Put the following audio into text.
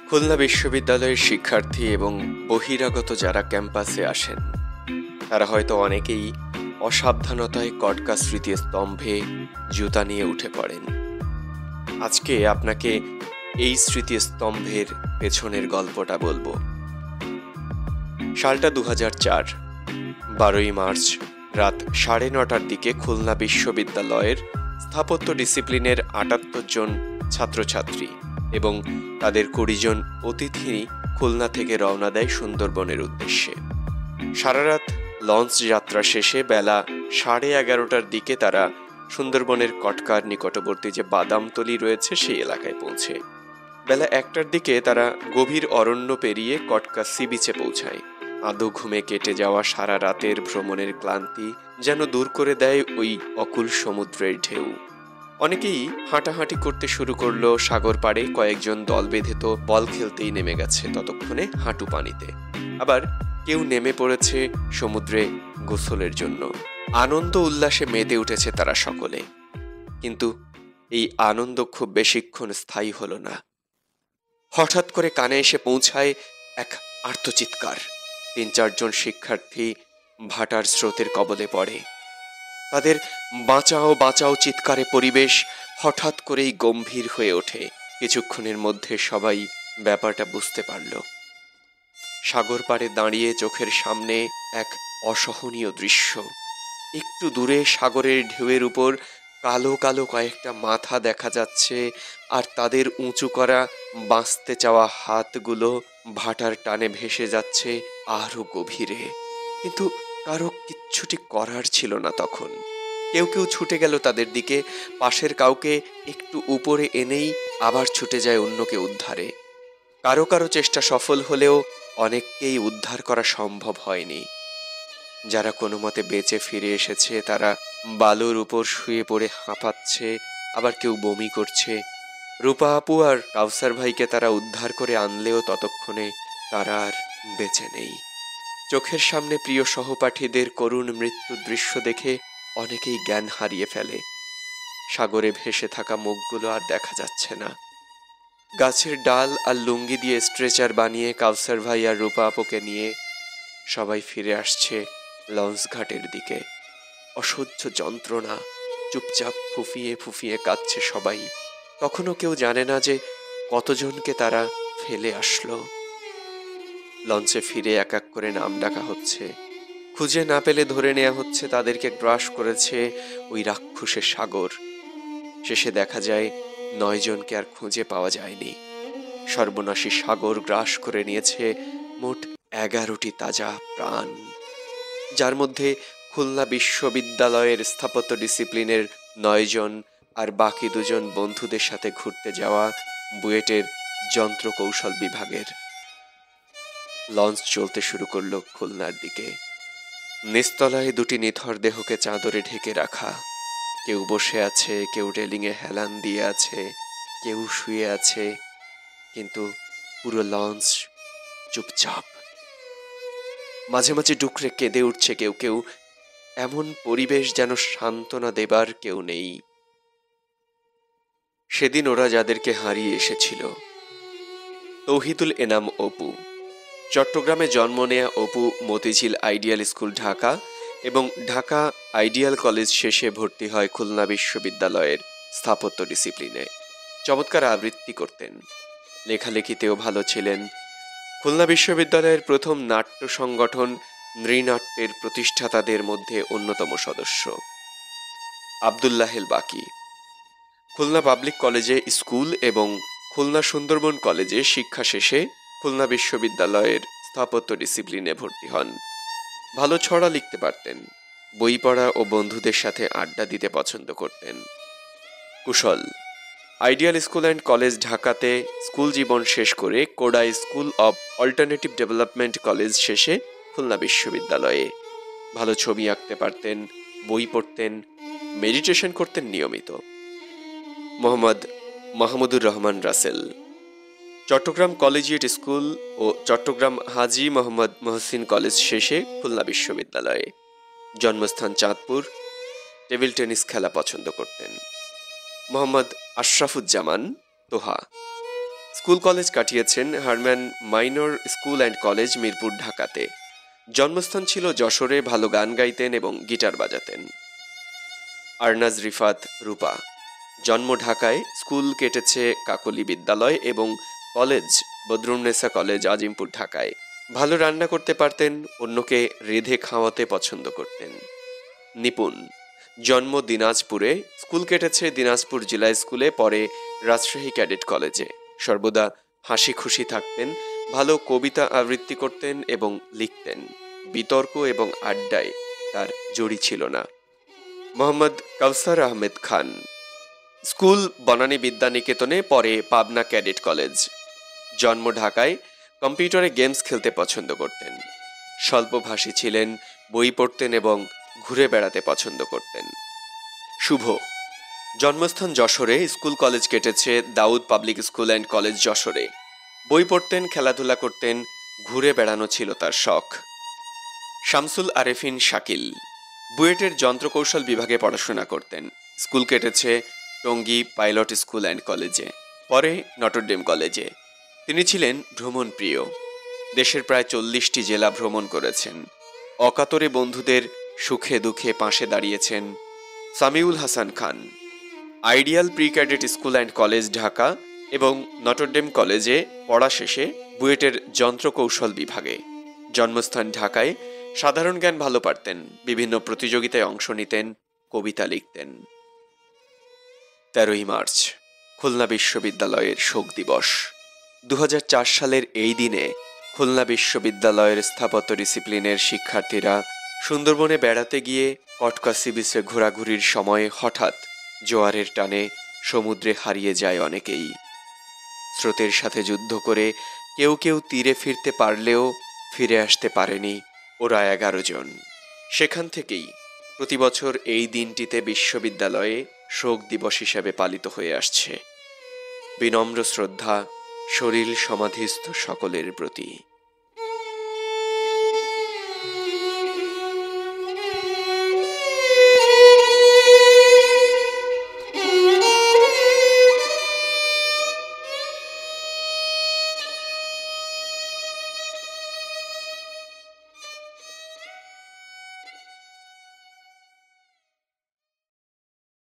খুলনা বিশ্ববিদ্যালয়ের শিক্ষার্থী এবং বহিরাগত যারা ক্যাম্পাসে আসেন তারা হয়তো অনেকেই অসাবধানতায় কটকা স্মৃতিস্তম্ভে জুতা নিয়ে উঠে পড়েন। আজকে আপনাকে এই স্মৃতিস্তম্ভের পেছনের গল্পটা বলবো। সালটা 2004, 12ই মার্চ রাত 9:30টার দিকে খুলনা বিশ্ববিদ্যালয়ের স্থাপত্য ডিসিপ্লিনের 78 জন ছাত্রছাত্রী এবং তাদের 20 জন অতিথি খুলনা থেকে রওনা দেয় সুন্দরবনের উদ্দেশ্যে। সারা রাত লঞ্চ যাত্রা শেষে বেলা 11:30টার দিকে তারা সুন্দরবনের কটকার নিকটবর্তী যে বাদামতলি রয়েছে সেই এলাকায় পৌঁছে। বেলা 1টার দিকে তারা গভীর অরণ্য পেরিয়ে কটকা সি বিচে পৌঁছায়। আদো ঘুমে কেটে যাওয়া সারা রাতের ভ্রমণের ক্লান্তি যেন দূর করে দেয় ওই অকুল সমুদ্রের ঢেউ। অনেকেই হাঁটাহাঁটি করতে শুরু করলো সাগর পাড়ে, কয়েকজন দল বেঁধে তো বল খেলতেই নেমে গেছে ততক্ষণে হাঁটু পানিতে। আবার কেউ নেমে পড়েছে সমুদ্রে গোসলের জন্য। আনন্দ উল্লাসে মেতে উঠেছে তারা সকলে। কিন্তু এই আনন্দ খুব বেশিক্ষণ স্থায়ী হলো না। হঠাৎ করে কানে এসে পৌঁছায় এক আর্তচিৎকার। 3-4 জন শিক্ষার্থী ভাটার স্রোতের কবলে পড়ে। তাদের বাঁচাও বাঁচাও চিৎকারে পরিবেশ হঠাৎ করেই গম্ভীর হয়ে ওঠে। কিছুক্ষণের মধ্যে সবাই ব্যাপারটা বুঝতে পারল। সাগর পাড়ে দাঁড়িয়ে চোখের সামনে এক অসহনীয় দৃশ্য। একটু দূরে সাগরের ঢেউয়ের উপর কালো কালো কয়েকটা মাথা দেখা যাচ্ছে, আর তাদের উঁচু করা বাঁচতে চাওয়া হাতগুলো ভাটার টানে ভেসে যাচ্ছে আরো গভীরে। কিন্তু কারো কিচ্ছুটি করার ছিল না তখন। কেউ কেউ ছুটে গেল তাদের দিকে, পাশের কাউকে একটু উপরে এনেই আবার ছুটে যায় অন্যকে উদ্ধারে। কারো কারো চেষ্টা সফল হলেও অনেককেই উদ্ধার করা সম্ভব হয়নি। যারা কোনো মতে বেঁচে ফিরে এসেছে তারা বালুর উপর শুয়ে পড়ে হাঁপাচ্ছে, আবার কেউ বমি করছে। রূপা আপু আর কাউসার ভাইকে তারা উদ্ধার করে আনলেও ততক্ষণে তারা আর বেঁচে নেই। চোখের সামনে প্রিয় সহপাঠীদের করুণ মৃত্যুর দৃশ্য দেখে অনেকেই জ্ঞান হারিয়ে ফেলে। সাগরে ভেসে থাকা মুখগুলো আর দেখা যাচ্ছে না। গাছের ডাল আর লুঙ্গি দিয়ে স্ট্রেচার বানিয়ে কাউসার ভাই আর রূপা আপুকে নিয়ে সবাই ফিরে আসছে লঞ্চ ঘাটের দিকে। অসহ্য যন্ত্রণা, চুপচাপ ফুফিয়ে ফুফিয়ে কাঁদছে সবাই। তখনও কেউ জানে না যে কতজনকে তারা ফেলে আসলো। লঞ্চে ফিরে এক এক করে নাম ডাকা হচ্ছে। খুঁজে না পেলে ধরে নেওয়া হচ্ছে তাদেরকে গ্রাস করেছে ওই রাক্ষসের সাগর। শেষে দেখা যায় 9 জনকে আর খুঁজে পাওয়া যায়নি। সর্বনাশী সাগর গ্রাস করে নিয়েছে মোট 11টি তাজা প্রাণ, যার মধ্যে খুলনা বিশ্ববিদ্যালয়ের স্থাপত্য ডিসিপ্লিনের 9 জন আর বাকি 2 জন বন্ধুদের সাথে ঘুরতে যাওয়া বুয়েটের যন্ত্র কৌশল বিভাগের। লঞ্চ চলতে শুরু করলো খুলনার দিকে। নিচতলায় 2টি নিথর দেহকে চাদরে ঢেকে রাখা। কেউ বসে আছে, কেউ রেলিংয়ে হেলান দিয়ে আছে, কেউ শুয়ে আছে, কিন্তু পুরো লঞ্চ চুপচাপ। মাঝে মাঝে ডুকরে কেঁদে উঠছে কেউ কেউ। এমন পরিবেশ যেন সান্ত্বনা দেবার কেউ নেই। সেদিন ওরা যাদেরকে হারিয়ে এসেছিল, তৌহিদুল এনাম অপু, চট্টগ্রামে জন্ম নেয়া অপু মতিঝিল আইডিয়াল স্কুল ঢাকা এবং ঢাকা আইডিয়াল কলেজ শেষে ভর্তি হয় খুলনা বিশ্ববিদ্যালয়ের স্থাপত্য ডিসিপ্লিনে। চমৎকার আবৃত্তি করতেন, লেখালেখিতেও ভালো ছিলেন। খুলনা বিশ্ববিদ্যালয়ের প্রথম নাট্য সংগঠন নৃনাট্যের প্রতিষ্ঠাতাদের মধ্যে অন্যতম সদস্য। আব্দুল্লাহেল বাকি খুলনা পাবলিক কলেজে স্কুল এবং খুলনা সুন্দরবন কলেজে শিক্ষা শেষে খুলনা বিশ্ববিদ্যালয়ের স্থাপত্য ডিসিপ্লিনে ভর্তি হন। ভালো ছড়া লিখতে পারতেন, বই পড়া ও বন্ধুদের সাথে আড্ডা দিতে পছন্দ করতেন। কুশল আইডিয়াল স্কুল অ্যান্ড কলেজ ঢাকাতে স্কুল জীবন শেষ করে Kodai school of alternative development college শেষে খুলনা বিশ্ববিদ্যালয়ে। ভালো ছবি আঁকতে পারতেন, বই পড়তেন, মেডিটেশন করতেন নিয়মিত। মোহাম্মদ মাহমুদুর রহমান রাসেল চট্টগ্রাম কলেজিয়েট স্কুল ও চট্টগ্রাম হাজী মোহাম্মদ মহসিন কলেজ শেষে খুলনা বিশ্ববিদ্যালয়ে। জন্মস্থান চাঁদপুর, টেবিল টেনিস খেলা পছন্দ করতেন। মোহাম্মদ আশরাফুজ্জামান তোহা স্কুল কলেজ কাটিয়েছেন Hermann Gmeiner school and college, Mirpur, ঢাকাতে। জন্মস্থান ছিল যশোরে, ভালো গান গাইতেন এবং গিটার বাজাতেন। আরনাজ রিফাত রূপা জন্ম ঢাকায়, স্কুল কেটেছে কাকলি বিদ্যালয় এবং কলেজ বদরুন্নেসা কলেজ, আজিমপুর, ঢাকায়। ভালো রান্না করতে পারতেন, অন্যকে রেঁধে খাওয়াতে পছন্দ করতেন। নিপুণ জন্ম দিনাজপুরে, স্কুল কেটেছে দিনাজপুর জেলা স্কুলে, পরে রাজশাহী ক্যাডেট কলেজে। সর্বদা হাসি খুশি থাকতেন, ভালো কবিতা আবৃত্তি করতেন এবং লিখতেন। বিতর্ক এবং আড্ডায় তার জড়ি ছিল না। মোহাম্মদ কাউসার আহমেদ খান স্কুল বনানী বিদ্যানিকেতনে, পরে পাবনা ক্যাডেট কলেজ। জন্ম ঢাকায়, কম্পিউটারে গেমস খেলতে পছন্দ করতেন। স্বল্পভাষী ছিলেন, বই পড়তেন এবং ঘুরে বেড়াতে পছন্দ করতেন। শুভ জন্মস্থান যশোরে, স্কুল কলেজ কেটেছে দাউদ পাবলিক স্কুল অ্যান্ড কলেজ, যশোরে। বই পড়তেন, খেলাধুলা করতেন, ঘুরে বেড়ানো ছিল তার শখ। শামসুল আরেফিন শাকিল বুয়েটের যন্ত্রকৌশল বিভাগে পড়াশোনা করতেন। স্কুল কেটেছে টঙ্গী পাইলট স্কুল অ্যান্ড কলেজে, পরে নটরডেম কলেজে। তিনি ছিলেন ভ্রমণ প্রিয়, দেশের প্রায় 40টি জেলা ভ্রমণ করেছেন। অকাতরে বন্ধুদের সুখে দুঃখে পাশে দাঁড়িয়েছেন। Samiul Hasan Khan Ideal Pre Cadet School and College, Dhaka এবং নটরডেম কলেজে পড়া শেষে বুয়েটের যন্ত্রকৌশল বিভাগে। জন্মস্থান ঢাকায়, সাধারণ জ্ঞান ভালো পারতেন, বিভিন্ন প্রতিযোগিতায় অংশ নিতেন, কবিতা লিখতেন। 13ই মার্চ খুলনা বিশ্ববিদ্যালয়ের শোক দিবস। 2004 সালের এই দিনে খুলনা বিশ্ববিদ্যালয়ের স্থাপত্য ডিসিপ্লিনের শিক্ষার্থীরা সুন্দরবনে বেড়াতে গিয়ে কটকা সি বিচে ঘোরাঘুরির সময় হঠাৎ জোয়ারের টানে সমুদ্রে হারিয়ে যায় অনেকেই। স্রোতের সাথে যুদ্ধ করে কেউ কেউ তীরে ফিরতে পারলেও ফিরে আসতে পারেনি ওরা 11 জন। সেখান থেকেই প্রতি বছর এই দিনটিতে বিশ্ববিদ্যালয়ে শোক দিবস হিসেবে পালিত হয়ে আসছে। বিনম্র শ্রদ্ধা সলিল সমাধিস্থ সকলের প্রতি।